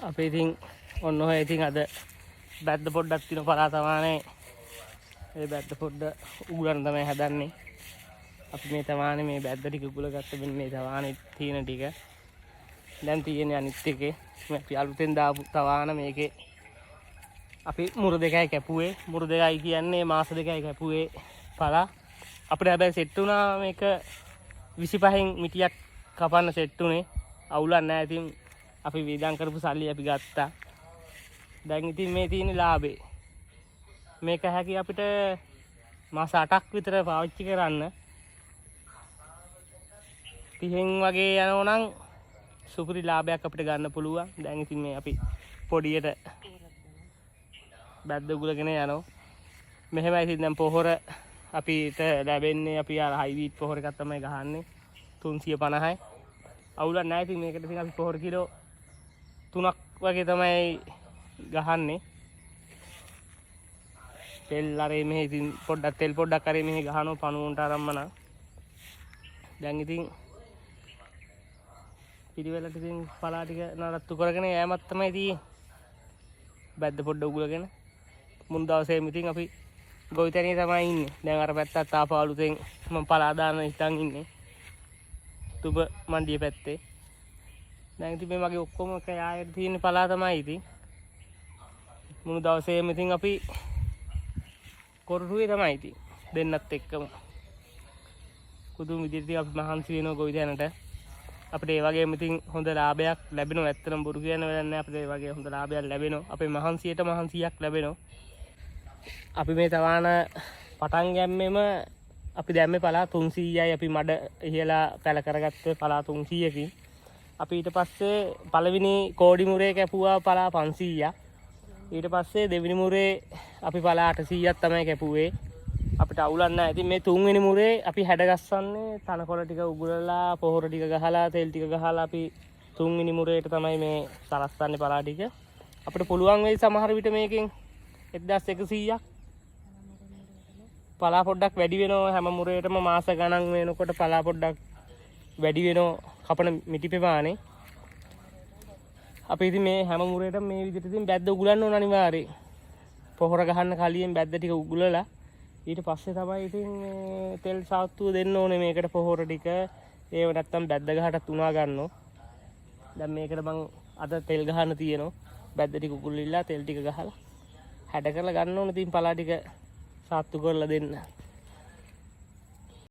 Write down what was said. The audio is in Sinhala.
අපි ඉතින් ඔන්න ඔය ඉතින් අද බැද්ද පොඩ්ඩක් තියෙන පලා තමානේ ඒ බැද්ද පොඩ්ඩ උගලන්න තමයි හදන්නේ. අපි මේ තමානේ මේ බැද්ද ටික උගල ගත්ත මෙන්න මේ තවානේ තියෙන ටික දැන් තියෙන්නේ අනිත් එකේ මේ අපි අලුතෙන් දාපු තවාන මේකේ අපි මුරු දෙකයි කැපුවේ. මුරු දෙකයි කියන්නේ මාස දෙකයි කැපුවේ පලා. අපිට හැබැයි සෙට් වුණා මේක 25න් මිටියක් කපන්න සෙට් උනේ. අවුලක් නැහැ. ඉතින් අපි වේදම් කරපු සල්ලි අපි ගත්තා. දැන් ඉතින් මේ තියෙන ලාභේ මේක හැකි අපිට මාස 8ක් විතර පාවිච්චි කරන්න. 30න් වගේ යනවා නම් සුපිරි ලාභයක් අපිට ගන්න පුළුවන්. දැන් ඉතින් මේ අපි පොඩියට බැද්ද උගලගෙන යනවා. මෙහෙමයි ඉතින් දැන් පොහොර අපිට ලැබෙන්නේ අපි අර හයිබ්‍රිඩ් පොහොර එකක් තමයි ගහන්නේ 350යි. අවුලක් නැහැ. ඉතින් මේකට ඉතින් අපි පොහොර කිලෝ 3ක් වගේ තමයි ගහන්නේ. තෙල් අරේ මෙහි ඉතින් පොඩ්ඩක් තෙල් පොඩ්ඩක් අරේ මෙහි ගහනවා පණුවන්ට ආරම්මන. දැන් ඉතින් පිළිවෙලට ඉතින් පලා ටික නරත්තු කරගෙන යෑමක් තමයි තියෙන්නේ. බැද්ද පොඩ්ඩ උගලගෙන මුන් දවසේ ඉතින් අපි ගොවිතැනේ තමයි ඉන්නේ. දැන් අර පැත්තත් ආපහු අලුතෙන් මම පලා දාන්න හිතන් ඉන්නේ. තුබ මණ්ඩිය පැත්තේ. දැන් ඉතින් මේ වගේ ඔක්කොම කයායට තියෙන පලා තමයි ඉතින්. මුළු දවසේම ඉතින් අපි කොරටුවේ තමයි ඉතින් දෙන්නත් එක්කම. කුදුම් විදිහට අපි මහන්සි වෙනවා ගොවිතැනට. අපිට ඒ වගේම ඉතින් හොඳ ලාභයක් ලැබෙනවා. ඇත්තටම බොරු කියන වැඩක් නෑ. අපිට ඒ වගේ හොඳ ලාභයක් ලැබෙනවා. අපේ මහන්සියට මහන්සියක් ලැබෙනවා. අපි මේ තවාන පටන් ගැම්මෙම අපි දැම්මේ පලා 300යි. අපි මඩ ඉහලා පැල කරගත්තේ පලා 300කින්. අපි ඊට පස්සේ පළවෙනි කෝඩි මුරේ කැපුවා පලා 500ක්. ඊට පස්සේ දෙවෙනි මුරේ අපි පලා 800ක් තමයි කැපුවේ. අපිට අවුලක් නැහැ. ඉතින් මේ තුන්වෙනි මුරේ අපි හැඩගස්සන්නේ තනකොළ ටික උගුලලා පොහොර ටික ගහලා තෙල් ටික ගහලා අපි තුන්වෙනි මුරේට තමයි මේ සලස්සන්නේ පලා ටික. අපිට පුළුවන් වෙයි සමහර විට මේකෙන් 1100ක් පලා පොඩ්ඩක් වැඩි වෙනවා. හැම මුරේටම මාස ගණන් වෙනකොට පලා පොඩ්ඩක් වැඩි වෙනවා කපන මිටි ප්‍රමාණය. අපි ඉතින් මේ හැම මුරේටම මේ විදිහට ඉතින් බැද්ද උගලන්න ඕන අනිවාර්යයෙන්. පොහොර ගහන්න කලින් බැද්ද ටික උගුලලා ඊට පස්සේ තමයි ඉතින් තෙල් සාත්තුව දෙන්න ඕනේ මේකට පොහොර ටික. ඒව නැත්තම් බැද්ද ගහටත් උනා ගන්නවා. දැන් මේකට මං අද තෙල් ගහන්න තියෙනවා. බැද්ද ටික උගුලිලා තෙල් ටික ගහලා හැඩ කරලා ගන්න ඕනේ. ඉතින් පලා ටික සාත්තු කරලා දෙන්න.